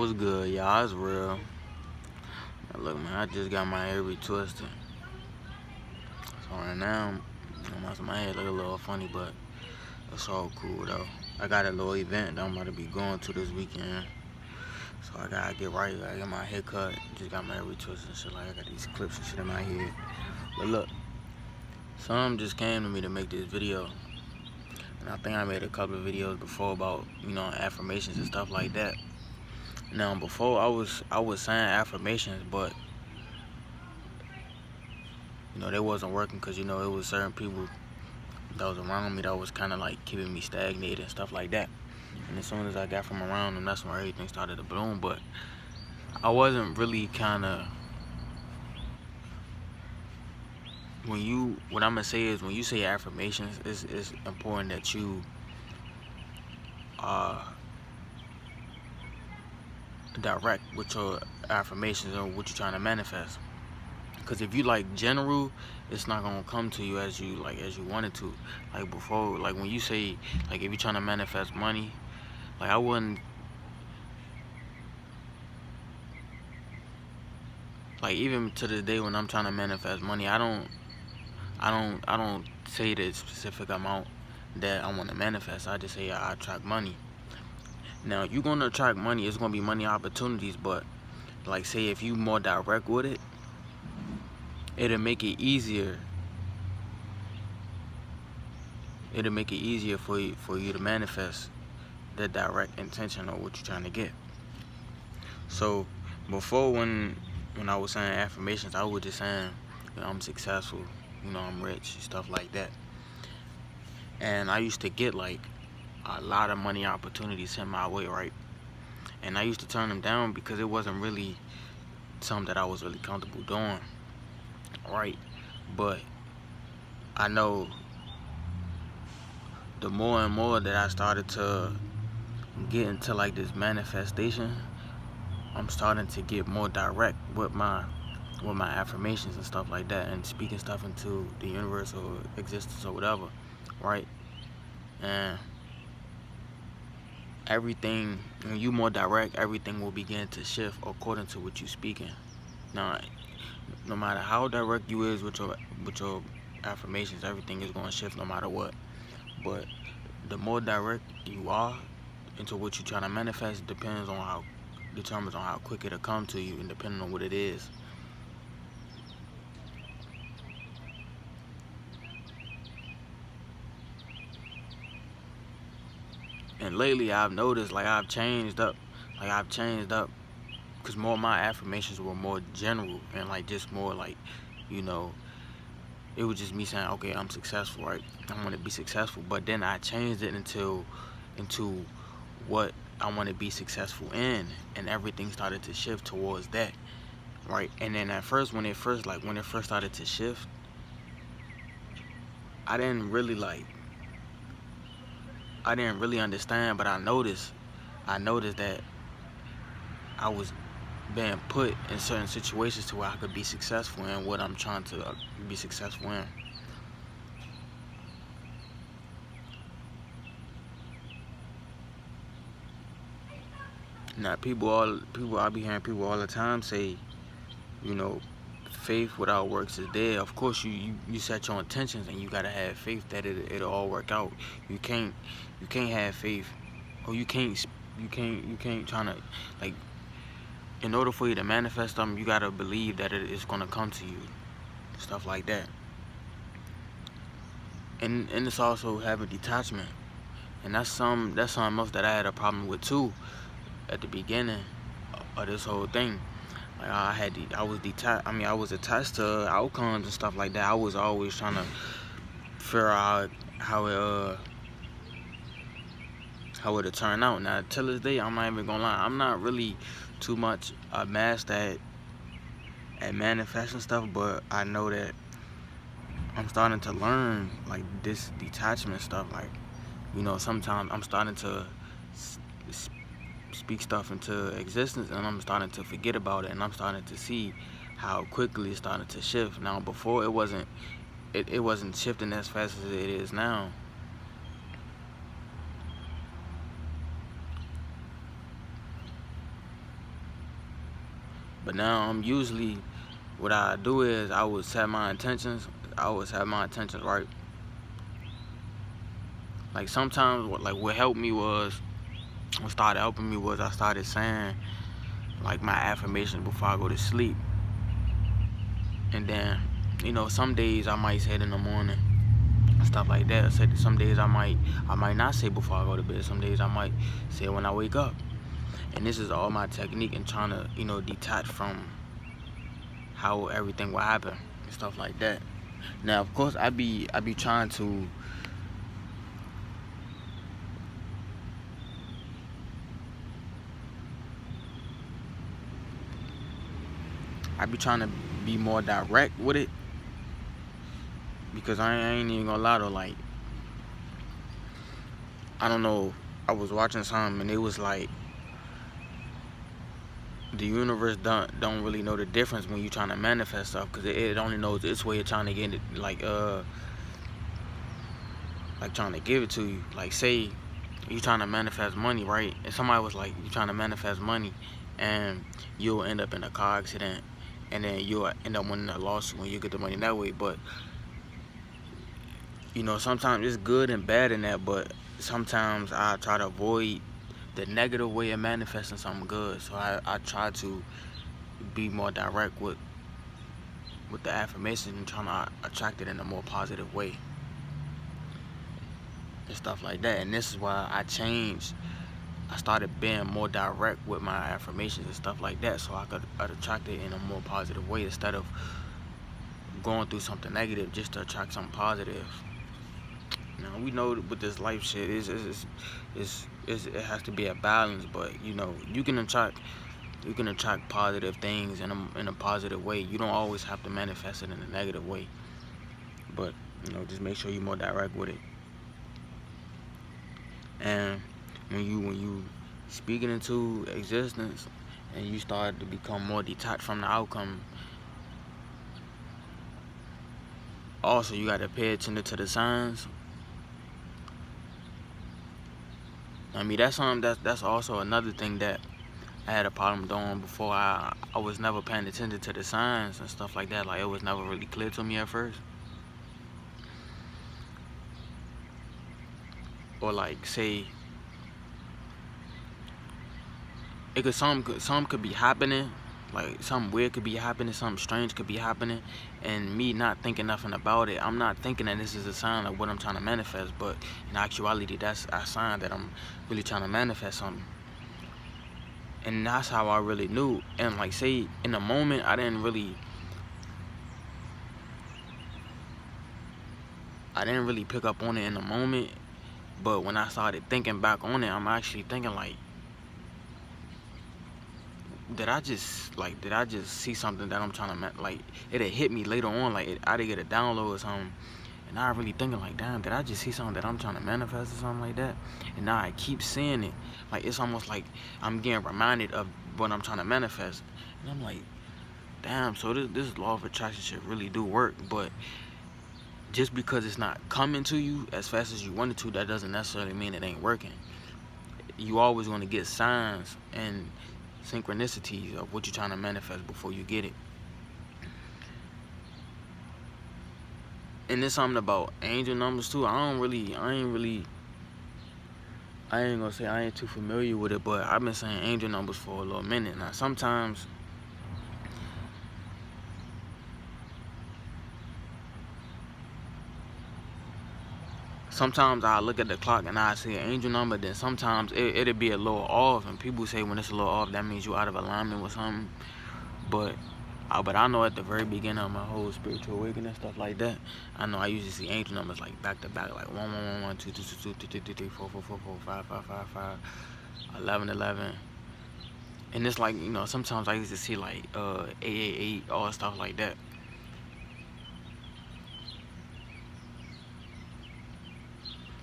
What's good, y'all? It's real. Now, look, man, I just got my hair retwisted. So right now, my head look a little funny, but it's all cool, though. I got a little event that I'm about to be going to this weekend. So I gotta get right. I got my hair cut. Just got my hair retwisted and shit. Like, I got these clips and shit in my head. But look, some just came to me to make this video. And I think I made a couple of videos before about, affirmations and stuff like that. Now, before I was saying affirmations, but they wasn't working because it was certain people that was around me that was kind of like keeping me stagnated and stuff like that. And as soon as I got from around them, that's when everything started to bloom. But I wasn't really what I'm gonna say is, when you say affirmations, it's important that you direct with your affirmations and what you're trying to manifest. Because if you like general, it's not gonna come to you as you want it to. Like before, like when you say, like, if you're trying to manifest money, like I wouldn't, like, even to this day when I'm trying to manifest money, I don't say the specific amount that I want to manifest. I just say I attract money. Now, you're gonna attract money. It's gonna be money opportunities, but like, say if you more direct with it, it'll make it easier. It'll make it easier for you to manifest the direct intention of what you're trying to get. So before, when I was saying affirmations, I was just saying, I'm successful, I'm rich, stuff like that. And I used to get like a lot of money opportunities sent my way, right? And I used to turn them down because it wasn't really something that I was really comfortable doing, right? But I know the more and more that I started to get into like this manifestation, I'm starting to get more direct with my affirmations and stuff like that, and speaking stuff into the universe or existence or whatever, right? And everything, when you more direct, everything will begin to shift according to what you're speaking. Now, no matter how direct you is with your affirmations, everything is going to shift no matter what. But the more direct you are into what you're trying to manifest, determines on how quick it'll come to you, and depending on what it is. And lately I've noticed, like, I've changed up because more of my affirmations were more general and like just more like, it was just me saying, okay, I'm successful, right? I want to be successful. But then I changed it into what I want to be successful in, and everything started to shift towards that, right? And then at first, when it first started to shift, I didn't really understand, but I noticed that I was being put in certain situations to where I could be successful in what I'm trying to be successful in. Now, I be hearing people all the time say, faith without works is dead. Of course, you set your intentions, and you gotta have faith that it'll all work out. You can't have faith, or you can't try to, like, in order for you to manifest something, you gotta believe that it's gonna come to you, stuff like that. And it's also having detachment, and that's something else that I had a problem with too at the beginning of this whole thing. Like, I was attached to outcomes and stuff like that. I was always trying to figure out how it'll turn out. Now, till this day, I'm not even gonna lie, I'm not really too much mastered at manifesting stuff, but I know that I'm starting to learn like this detachment stuff. Like, sometimes I'm starting to speak stuff into existence, and I'm starting to forget about it, and I'm starting to see how quickly it's starting to shift. Now, before, it wasn't shifting as fast as it is now. But now I'm usually, what I do is I would set my intentions. I always have my intentions right. Like sometimes, what helped me was, what started helping me was I started saying like my affirmations before I go to sleep. And then, some days I might say it in the morning and stuff like that. Some days I might not say before I go to bed. Some days I might say it when I wake up. And this is all my technique in trying to, detach from how everything will happen and stuff like that. Now, of course, I be trying to be more direct with it, because I ain't even gonna lie though. Like, I don't know, I was watching something and it was like the universe don't really know the difference when you're trying to manifest stuff, because it only knows its way of trying to get it, like trying to give it to you. Like, say you trying to manifest money, right? And somebody was like, you trying to manifest money and you'll end up in a car accident, and then you'll end up winning a lawsuit when you get the money that way. But sometimes it's good and bad in that, but sometimes I try to avoid the negative way of manifesting something good. So I try to be more direct with the affirmation and trying to attract it in a more positive way and stuff like that. And this is why I started being more direct with my affirmations and stuff like that, so I could attract it in a more positive way instead of going through something negative just to attract something positive. Now, we know with this life shit, it has to be a balance, but you can attract positive things in a positive way. You don't always have to manifest it in a negative way, but just make sure you're more direct with it. And when you speak it into existence and you start to become more detached from the outcome, also you got to pay attention to the signs. I mean, that's also another thing that I had a problem doing before. I was never paying attention to the signs and stuff like that. Like, it was never really clear to me at first. Or like, say, some could be happening, like something weird could be happening, something strange could be happening, and me not thinking nothing about it. I'm not thinking that this is a sign of what I'm trying to manifest, but in actuality, that's a sign that I'm really trying to manifest something. And that's how I really knew. And like, say in the moment, I didn't really pick up on it in the moment, but when I started thinking back on it, I'm actually thinking like, did I just see something that I'm trying to, like, it had hit me later on, like I did get a download or something, and I really thinking like, damn, did I just see something that I'm trying to manifest or something like that? And now I keep seeing it. Like, it's almost like I'm getting reminded of what I'm trying to manifest. And I'm like, damn, so this law of attraction shit really do work. But just because it's not coming to you as fast as you want it to, that doesn't necessarily mean it ain't working. You always want to get signs and synchronicities of what you're trying to manifest before you get it. And there's something about angel numbers too. I ain't gonna say I ain't too familiar with it, but I've been saying angel numbers for a little minute now. Sometimes I look at the clock and I see an angel number, then sometimes it'll be a little off, and people say when it's a little off, that means you're out of alignment with something. But I know at the very beginning of my whole spiritual awakening, stuff like that, I know I usually see angel numbers like back to back, like 1 1 1 1 2 2 2 2 3 3 3 4 4 4 4 5 5 5 5 11 11. And it's like, sometimes I used to see like 8 8 8, all stuff like that.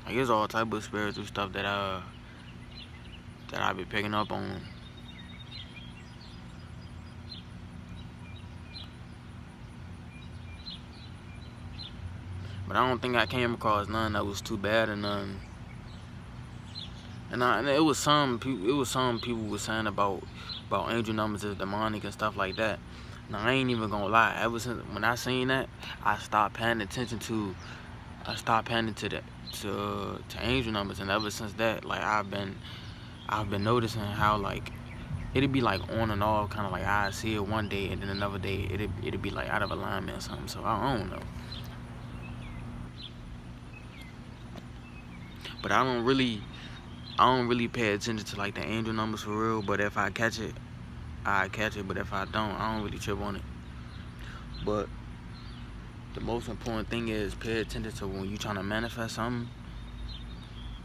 Like, there's all type of spiritual stuff that I be picking up on. But I don't think I came across none that was too bad or nothing. And it was some people were saying about about angel numbers is demonic and stuff like that. Now I ain't even gonna lie. Ever since when I seen that, I stopped paying attention to to angel numbers, and ever since that, like I've been noticing how like it'd be like on and off, kind of like I see it one day and then another day it'd be like out of alignment or something. So I don't know, but I don't really pay attention to like the angel numbers for real. But if I catch it, I catch it. But if I don't really trip on it. But the most important thing is pay attention to when you trying to manifest something.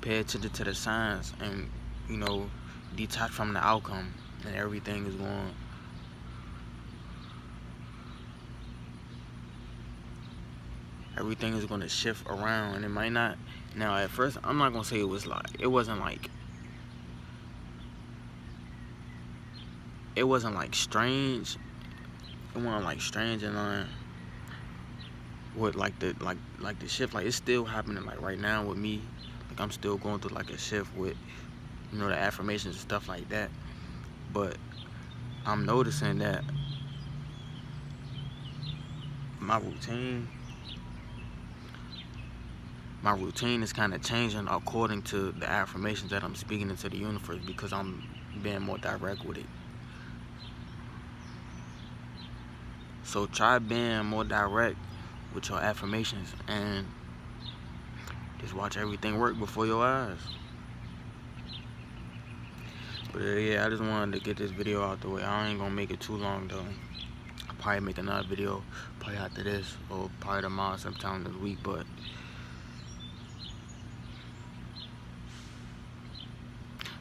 Pay attention to the signs, and you know, detach from the outcome, and everything is going to shift around. And it might not. Now at first, I'm not gonna say it wasn't like strange. It wasn't like strange and with like the shift, like it's still happening like right now with me. Like I'm still going through like a shift with, you know, the affirmations and stuff like that. But I'm noticing that my routine is kind of changing according to the affirmations that I'm speaking into the universe, because I'm being more direct with it. So try being more direct with your affirmations and just watch everything work before your eyes. But yeah, I just wanted to get this video out the way. I ain't gonna make it too long though. I'll probably make another video probably after this, or probably tomorrow sometime this week. But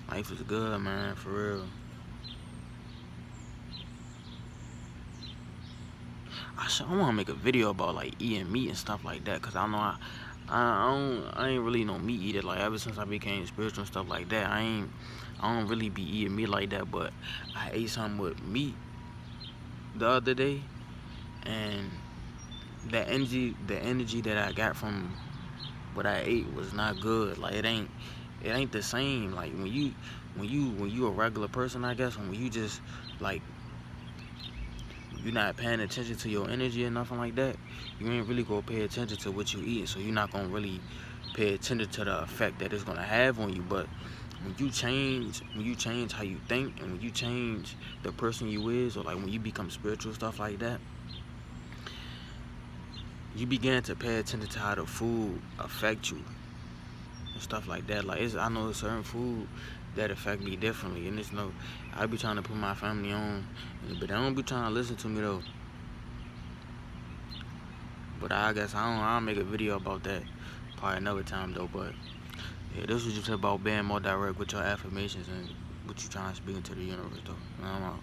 life is good, man, for real. I want to make a video about like eating meat and stuff like that, cause I know I ain't really no meat eater. Like ever since I became spiritual and stuff like that, I don't really be eating meat like that. But I ate something with meat the other day, and the energy that I got from what I ate was not good. Like it ain't the same. Like when you a regular person, I guess, when you just like, you're not paying attention to your energy or nothing like that, you ain't really gonna pay attention to what you eat. So you're not gonna really pay attention to the effect that it's gonna have on you. But when you change how you think, and when you change the person you is, or like when you become spiritual, stuff like that, you begin to pay attention to how the food affect you and stuff like that. Like I know a certain food that affect me differently, and it's no, I be trying to put my family on, but they don't be trying to listen to me though. But I guess I'll make a video about that probably another time though. But yeah, this was just about being more direct with your affirmations and what you trying to speak into the universe though. I'm out.